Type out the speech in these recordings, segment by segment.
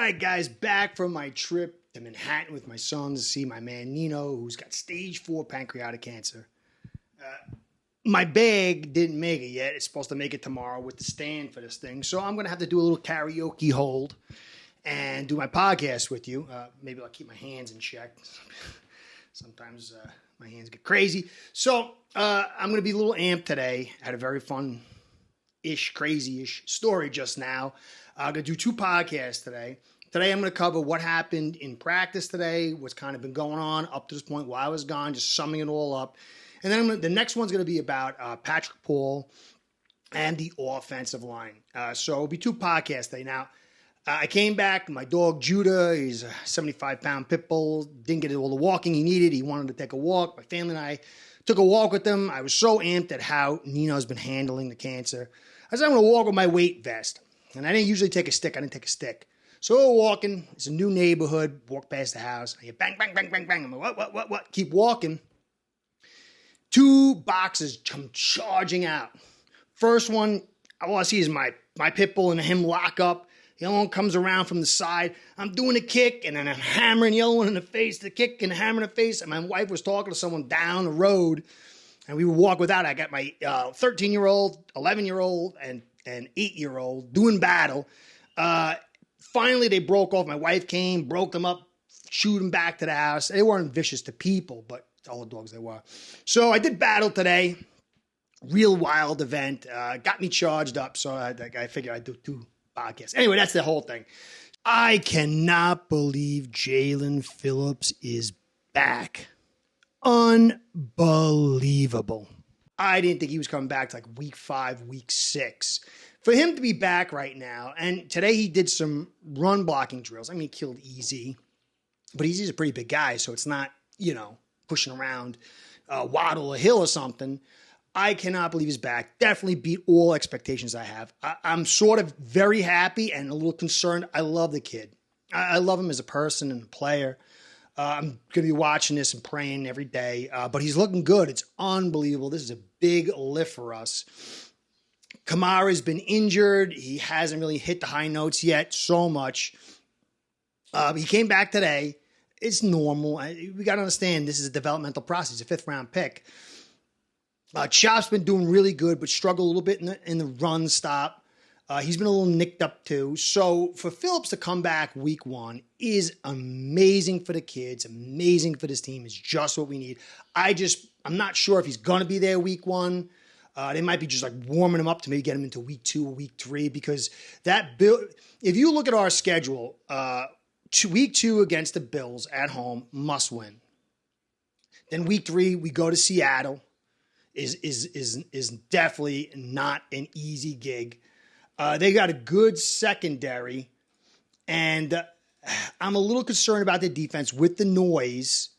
right, guys, back from my trip to Manhattan with my son to see my man Nino, who's got stage 4 pancreatic cancer. My bag didn't make it yet. It's supposed to make it tomorrow with the stand for this thing. So I'm going to have to do a little karaoke hold and do my podcast with you. Maybe I'll keep my hands in check. Sometimes my hands get crazy. So I'm going to be a little amped today. I had a very fun-ish, crazy-ish story just now. I'm going to do 2 podcasts today. Today I'm going to cover what happened in practice today, what's kind of been going on up to this point while I was gone, just summing it all up. And then the next one's going to be about Patrick Paul and the offensive line. So it'll be 2 podcasts today. Now, I came back. My dog, Judah, he's a 75-pound pit bull. Didn't get all the walking he needed. He wanted to take a walk. My family and I took a walk with him. I was so amped at how Nino's been handling the cancer. I said, I'm going to walk with my weight vest. And I didn't usually take a stick. I didn't take a stick. So we're walking. It's a new neighborhood. Walk past the house. I hear bang, bang, bang, bang, bang. I'm like, what? Keep walking. 2 boxes come charging out. First one, all I see is my pit bull and him lock up. The other one comes around from the side. I'm doing a kick, and then I'm hammering the other one in the face, the kick and hammer in the face. And my wife was talking to someone down the road, and we would walk without. I got my 13-year-old, 11-year-old, and 8-year-old doing battle. Finally, they broke off. My wife came, broke them up, shooed them back to the house. They weren't vicious to people, but all the dogs they were. So I did battle today. Real wild event. Got me charged up, so I figured I'd do 2 podcasts. Anyway, that's the whole thing. I cannot believe Jaelen Phillips is back. Unbelievable. I didn't think he was coming back to like week 5, week 6. For him to be back right now, and today he did some run blocking drills. I mean, he killed Easy, but Easy's a pretty big guy, so it's not, pushing around Waddle or Hill or something. I cannot believe he's back. Definitely beat all expectations I have. I'm sort of very happy and a little concerned. I love the kid. I love him as a person and a player. I'm going to be watching this and praying every day, but he's looking good. It's unbelievable. This is a big lift for us. Kamara's been injured. He hasn't really hit the high notes yet so much. He came back today. It's normal. We got to understand this is a developmental process. He's a 5th-round pick. Chop's been doing really good, but struggled a little bit in the run stop. He's been a little nicked up too. So for Phillips to come back week 1 is amazing for the kids, amazing for this team. It's just what we need. I'm not sure if he's going to be there week 1. They might be just like warming him up to maybe get him into week 2 or week 3 because if you look at our schedule, week 2 against the Bills at home, must win. Then week 3, we go to Seattle. Is definitely not an easy gig. They got a good secondary, and I'm a little concerned about the defense with the noise.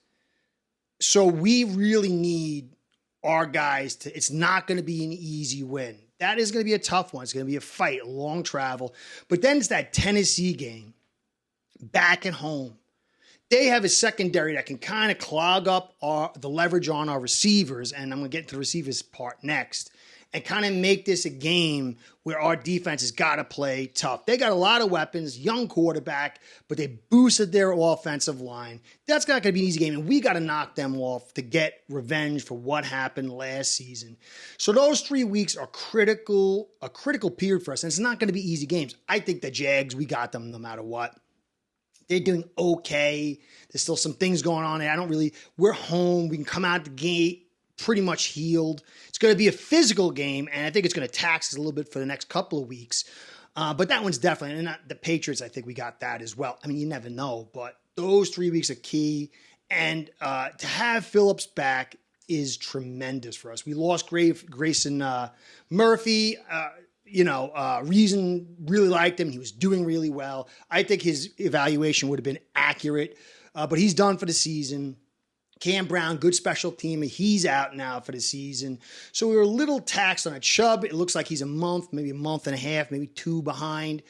So we really need our guys to. It's not going to be an easy win. That is going to be a tough one. It's going to be a fight, a long travel. But then it's that Tennessee game back at home. They have a secondary that can kind of clog up the leverage on our receivers, and I'm going to get to the receivers part next, and kind of make this a game where our defense has got to play tough. They got a lot of weapons, young quarterback, but they boosted their offensive line. That's not going to be an easy game, and we got to knock them off to get revenge for what happened last season. So those 3 weeks are a critical period for us, and it's not going to be easy games. I think the Jags, we got them no matter what. They're doing okay. There's still some things going on there. We're home. We can come out the gate pretty much healed. It's going to be a physical game, and I think it's going to tax us a little bit for the next couple of weeks. But that one's definitely, and the Patriots, I think we got that as well. I mean, you never know, but those 3 weeks are key. And to have Phillips back is tremendous for us. We lost Grayson Murphy. Reason really liked him. He was doing really well. I think his evaluation would have been accurate, but he's done for the season. Cam Brown, good special teamer. He's out now for the season. So we were a little taxed on a Chubb. It looks like he's maybe a month and a half, maybe 2 behind.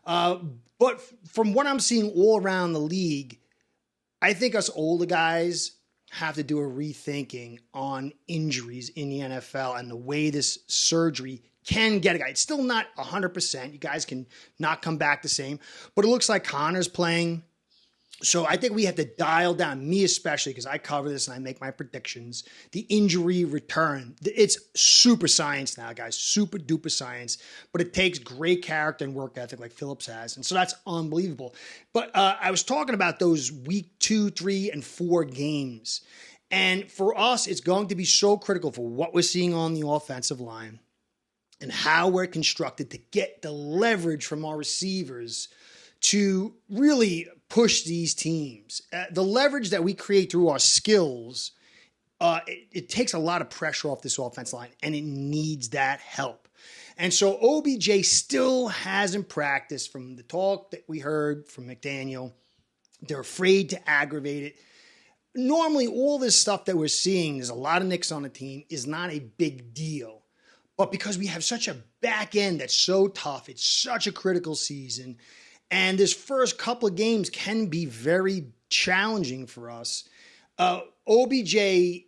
But from what I'm seeing all around the league, I think us older guys have to do a rethinking on injuries in the NFL and the way this surgery can get a guy. It's still not 100%. You guys can not come back the same, but it looks like Connor's playing. So I think we have to dial down, me especially, because I cover this and I make my predictions, the injury return. It's super science now, guys, super duper science, but it takes great character and work ethic like Phillips has. And so that's unbelievable. But I was talking about those week 2, 3, and 4 games. And for us, it's going to be so critical for what we're seeing on the offensive line and how we're constructed to get the leverage from our receivers to really push these teams. The leverage that we create through our skills, it takes a lot of pressure off this offense line, and it needs that help. And so OBJ still hasn't practiced from the talk that we heard from McDaniel. They're afraid to aggravate it. Normally, all this stuff that we're seeing, there's a lot of nicks on the team, is not a big deal. But because we have such a back end that's so tough, it's such a critical season, and this first couple of games can be very challenging for us. OBJ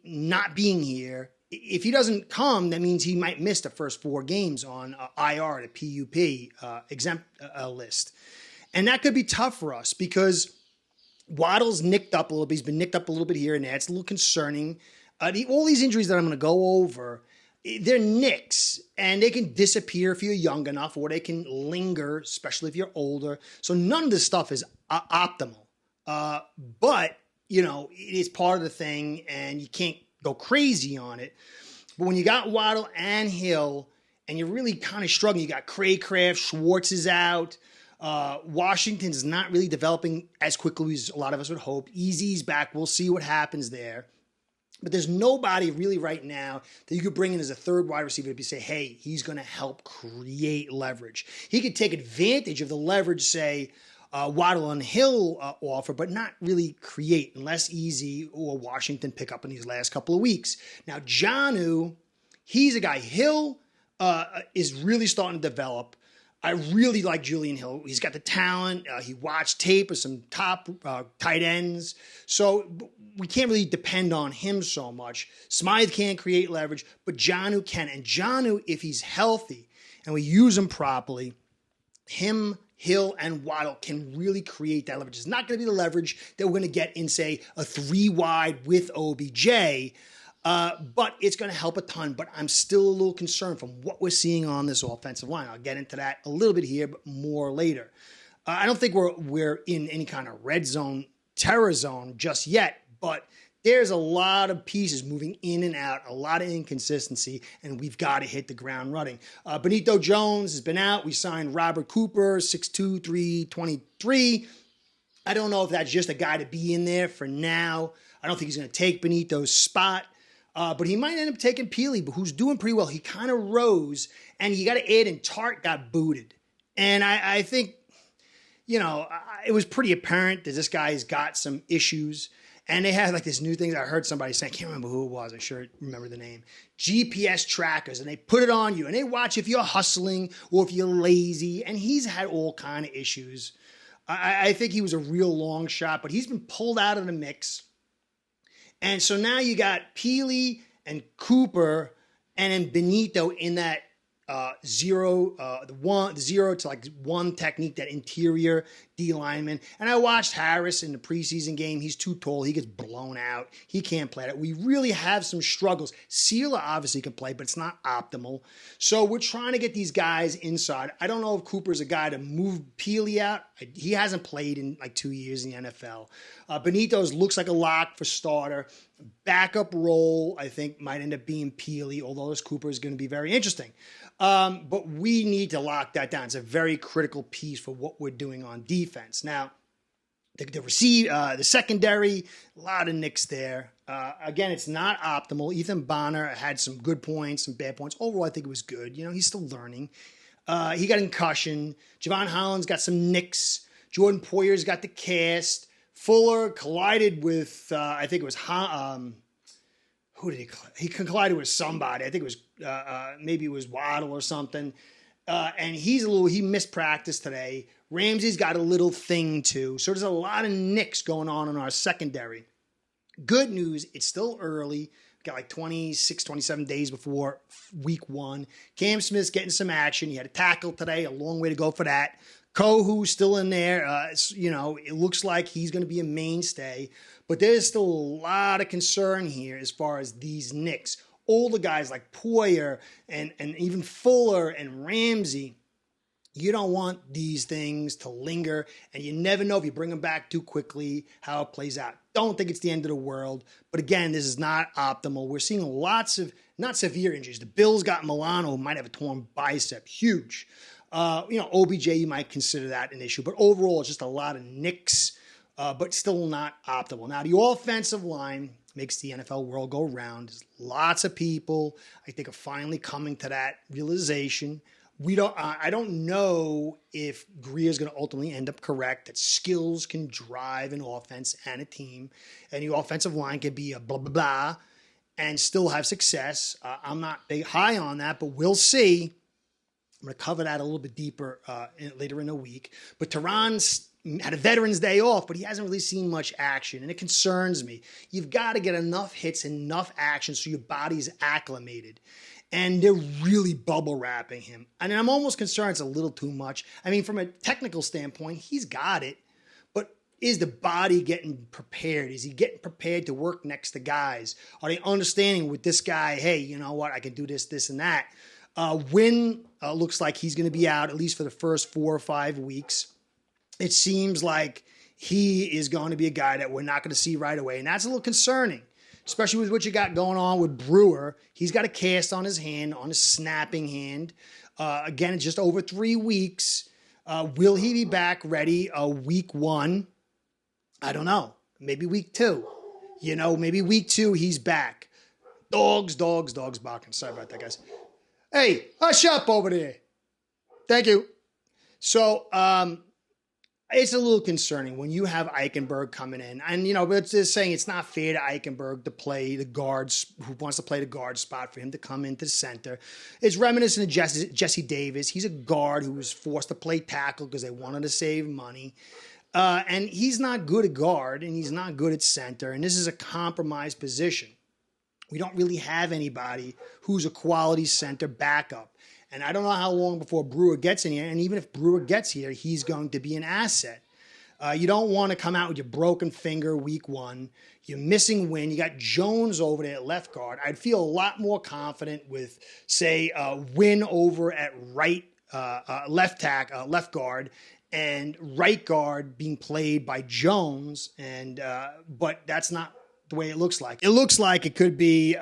not being here, if he doesn't come, that means he might miss the first 4 games on IR, the PUP exempt list. And that could be tough for us because Waddle's nicked up a little bit. He's been nicked up a little bit here and there. It's a little concerning. All these injuries that I'm going to go over, they're nicks, and they can disappear if you're young enough, or they can linger, especially if you're older. So none of this stuff is optimal. But, it is part of the thing, and you can't go crazy on it. But when you got Waddle and Hill, and you're really kind of struggling, you got Craycraft, Schwartz is out. Washington's not really developing as quickly as a lot of us would hope. Easy's back. We'll see what happens there. But there's nobody really right now that you could bring in as a third wide receiver to say, hey, he's going to help create leverage. He could take advantage of the leverage, say, Waddle and Hill offer, but not really create unless Easy or Washington pick up in these last couple of weeks. Now, Jonnu, he's a guy. Hill is really starting to develop. I really like Julian Hill. He's got the talent. He watched tape of some top tight ends. So we can't really depend on him so much. Smythe can't create leverage, but Jonnu can. And Jonnu, if he's healthy and we use him properly, him, Hill, and Waddle can really create that leverage. It's not going to be the leverage that we're going to get in, say, a 3 wide with OBJ, but it's going to help a ton. But I'm still a little concerned from what we're seeing on this offensive line. I'll get into that a little bit here, but more later. I don't think we're in any kind of red zone, terror zone just yet, but there's a lot of pieces moving in and out, a lot of inconsistency, and we've got to hit the ground running. Benito Jones has been out. We signed Robert Cooper, 6'2", 323. I don't know if that's just a guy to be in there for now. I don't think he's going to take Benito's spot. But he might end up taking Peely, who's doing pretty well. He kind of rose, and you got to add in Tart got booted. And I think, it was pretty apparent that this guy's got some issues. And they had like this new thing that I heard somebody say, I can't remember who it was. I sure remember the name. GPS trackers, and they put it on you, and they watch if you're hustling or if you're lazy. And he's had all kind of issues. I think he was a real long shot, but he's been pulled out of the mix. And so now you got Peely and Cooper and then Benito in that zero to like 1 technique, that interior D lineman. And I watched Harris in the preseason game. He's too tall. He gets blown out. He can't play that. We really have some struggles. Sealer obviously can play, but it's not optimal. So we're trying to get these guys inside. I don't know if Cooper's a guy to move Peely out. He hasn't played in like 2 years in the NFL. Benito's looks like a lock for starter. Backup role, I think, might end up being Peely, although this Cooper is going to be very interesting. But we need to lock that down. It's a very critical piece for what we're doing on defense. Now, the secondary, a lot of nicks there. Again, it's not optimal. Ethan Bonner had some good points, some bad points. Overall, I think it was good. He's still learning. He got a concussion. Javon Holland's got some nicks. Jordan Poyer's got the cast. Fuller collided with, I think it was, who did he collided with somebody. I think it was, maybe it was Waddle or something. And he missed practice today. Ramsey's got a little thing too. So there's a lot of nicks going on in our secondary. Good news, it's still early. Got like 26, 27 days before week 1. Cam Smith's getting some action. He had a tackle today, a long way to go for that. Kohu's still in there. It looks like he's going to be a mainstay. But there's still a lot of concern here as far as these Knicks. Older guys like Poyer and even Fuller and Ramsey, you don't want these things to linger, and you never know if you bring them back too quickly how it plays out. Don't think it's the end of the world, but again, this is not optimal. We're seeing lots of, not severe injuries. The Bills got Milano, who might have a torn bicep, huge. OBJ, you might consider that an issue, but overall, it's just a lot of nicks, but still not optimal. Now, the offensive line makes the NFL world go round. There's lots of people, I think, are finally coming to that realization. I don't know if Greer is going to ultimately end up correct, that skills can drive an offense and a team, and the offensive line can be a blah, blah, blah, and still have success. I'm not high on that, but we'll see. I'm going to cover that a little bit deeper later in the week. But Tehran's had a Veterans Day off, but he hasn't really seen much action, and it concerns me. You've got to get enough hits, enough action so your body's acclimated. And they're really bubble wrapping him. And I'm almost concerned it's a little too much. I mean, from a technical standpoint, he's got it. But is the body getting prepared? Is he getting prepared to work next to guys? Are they understanding with this guy, hey, you know what, I can do this, this, and that? Wynn looks like he's going to be out at least for the first 4 or 5 weeks. It seems like he is going to be a guy that we're not going to see right away. And that's a little concerning, especially with what you got going on with Brewer. He's got a cast on his hand, on his snapping hand. Again, it's just over 3 weeks. Will he be back ready week 1? I don't know. Maybe week 2. Maybe week 2 he's back. Dogs barking. Sorry about that, guys. Hey, hush up over there. Thank you. So, it's a little concerning when you have Eichenberg coming in. And, but it's saying it's not fair to Eichenberg to play the guards, who wants to play the guard spot, for him to come into the center. It's reminiscent of Jesse Davis. He's a guard who was forced to play tackle because they wanted to save money. And he's not good at guard, and he's not good at center. And this is a compromised position. We don't really have anybody who's a quality center backup. And I don't know how long before Brewer gets in here. And even if Brewer gets here, he's going to be an asset. You don't want to come out with your broken finger week 1. You're missing Wynn. You got Jones over there at left guard. I'd feel a lot more confident with, say, Wynn over at left guard, and right guard being played by Jones. But that's not the way it looks like. It looks like it could be,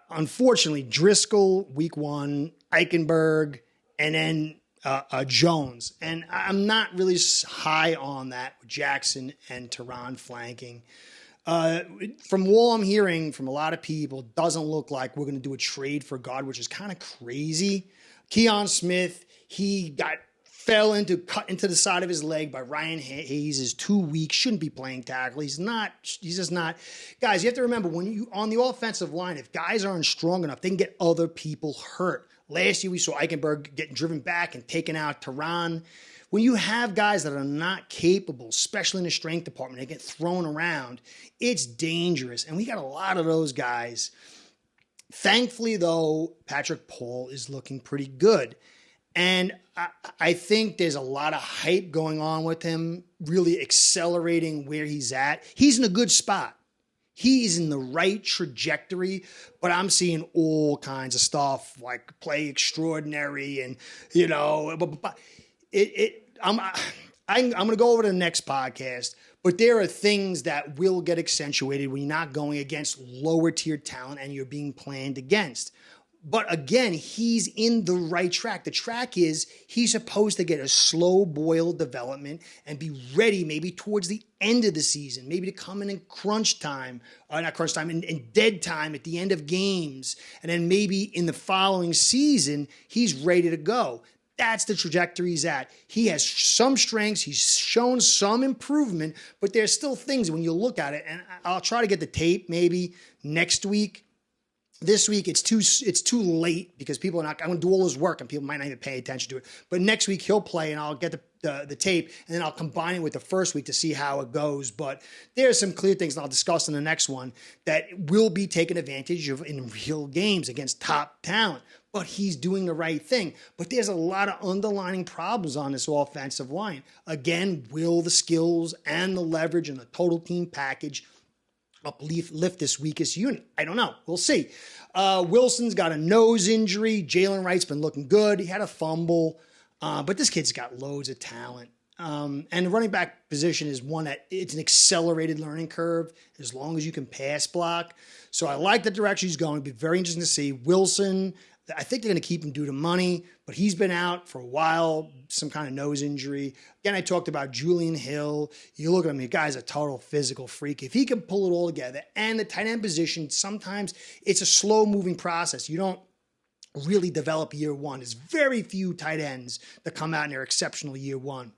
unfortunately, Driscoll week 1, Eichenberg, and then Jones. And I'm not really high on that with Jackson and Tehran flanking. From what I'm hearing from a lot of people, doesn't look like we're going to do a trade for guard, which is kind of crazy. Keon Smith, he fell cut into the side of his leg by Ryan Hayes, is 2 weeks, shouldn't be playing tackle. He's just not. Guys, you have to remember, when you on the offensive line, if guys aren't strong enough, they can get other people hurt. Last year, we saw Eichenberg getting driven back and taking out Tehran. When you have guys that are not capable, especially in the strength department, they get thrown around, it's dangerous. And we got a lot of those guys. Thankfully, though, Patrick Paul is looking pretty good. And I think there's a lot of hype going on with him, really accelerating where he's at. He's in a good spot. He's in the right trajectory, but I'm seeing all kinds of stuff like play extraordinary, and I'm going to go over to the next podcast. But there are things that will get accentuated when you're not going against lower tier talent and you're being planned against. But again, he's in the right track. The track is he's supposed to get a slow boil development and be ready maybe towards the end of the season, maybe to come in crunch time, in dead time at the end of games. And then maybe in the following season, he's ready to go. That's the trajectory he's at. He has some strengths. He's shown some improvement, but there's still things when you look at it, and I'll try to get the tape maybe next week. This week it's too late because people are not. I'm going to do all his work and people might not even pay attention to it. But next week he'll play and I'll get the tape and then I'll combine it with the first week to see how it goes. But there's some clear things and I'll discuss in the next one that will be taken advantage of in real games against top talent. But he's doing the right thing. But there's a lot of underlying problems on this offensive line. Again, will the skills and the leverage and the total team package lift this weakest unit? I don't know. We'll see. Wilson's got a nose injury. Jalen Wright's been looking good. He had a fumble. But this kid's got loads of talent. And the running back position is one that it's an accelerated learning curve as long as you can pass block. So I like the direction he's going. It'll be very interesting to see. Wilson, I think they're going to keep him due to money, but he's been out for a while, some kind of nose injury. Again, I talked about Julian Hill. You look at him, the guy's a total physical freak. If he can pull it all together, and the tight end position, sometimes it's a slow-moving process. You don't really develop year one. There's very few tight ends that come out and they're exceptional year one.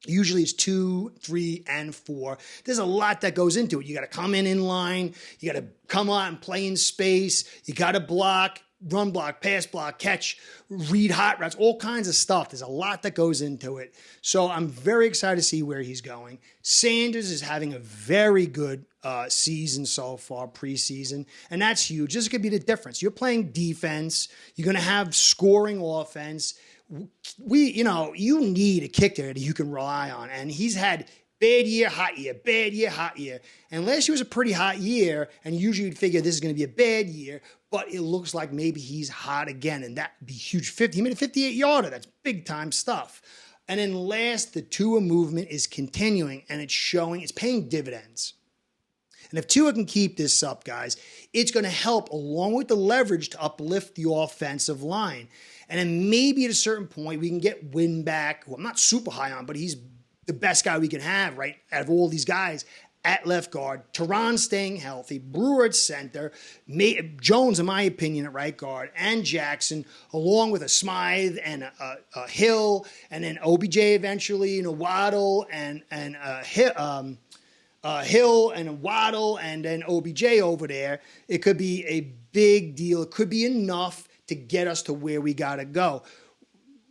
Usually it's 2, 3, and 4. There's a lot that goes into it. You got to come in line. You got to come out and play in space. You got to block, run block, pass block, catch, read hot routes, all kinds of stuff. There's a lot that goes into it. So I'm very excited to see where he's going. Sanders is having a very good season so far, preseason, and that's huge. This could be the difference. You're playing defense. You're going to have scoring offense. You need a kicker that you can rely on, and he's had bad year, hot year, bad year, hot year. And last year was a pretty hot year, and usually you'd figure this is going to be a bad year, but it looks like maybe he's hot again, and that'd be huge. He made a 58-yarder. That's big-time stuff. And then last, the Tua movement is continuing, and it's showing, it's paying dividends. And if Tua can keep this up, guys, it's going to help, along with the leverage, to uplift the offensive line. And then maybe at a certain point, we can get Wynn back, who I'm not super high on, but he's the best guy we can have, right, out of all these guys at left guard. Tehran staying healthy, Brewer at center, Jones, in my opinion, at right guard, and Jackson, along with a Smythe and a Hill, and then OBJ eventually, and a Waddle, and Hill and a Waddle, and then OBJ over there. It could be a big deal. It could be enough to get us to where we got to go.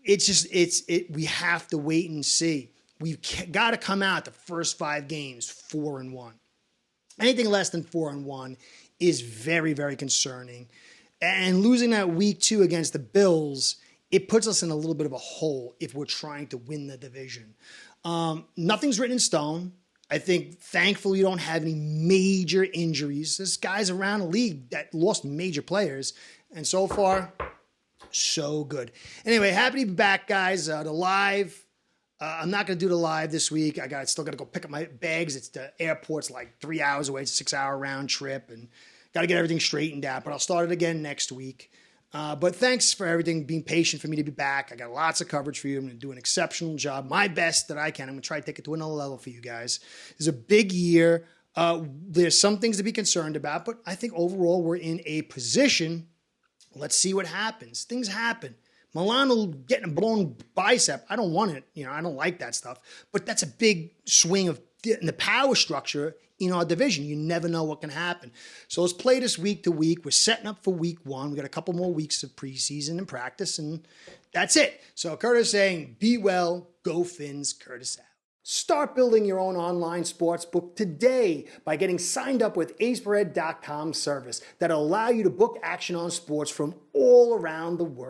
We have to wait and see. We've got to come out the first 5 games 4-1. Anything less than 4-1 is very, very concerning. And losing that week 2 against the Bills, it puts us in a little bit of a hole if we're trying to win the division. Nothing's written in stone. I think, thankfully, you don't have any major injuries. There's guys around the league that lost major players. And so far, so good. Anyway, happy to be back, guys. The live. I'm not going to do the live this week. Still got to go pick up my bags. It's the airport's like 3 hours away. It's a 6-hour round trip, and got to get everything straightened out. But I'll start it again next week. But thanks for everything, being patient for me to be back. I got lots of coverage for you. I'm going to do an exceptional job, my best that I can. I'm going to try to take it to another level for you guys. It's a big year. There's some things to be concerned about, but I think overall we're in a position. Let's see what happens. Things happen. Milano getting a blown bicep, I don't want it. I don't like that stuff. But that's a big swing in the power structure in our division. You never know what can happen. So let's play this week to week. We're setting up for week 1. We got a couple more weeks of preseason and practice, and that's it. So Curtis saying, be well, go Fins, Curtis out. Start building your own online sports book today by getting signed up with aceperhead.com service that'll allow you to book action on sports from all around the world.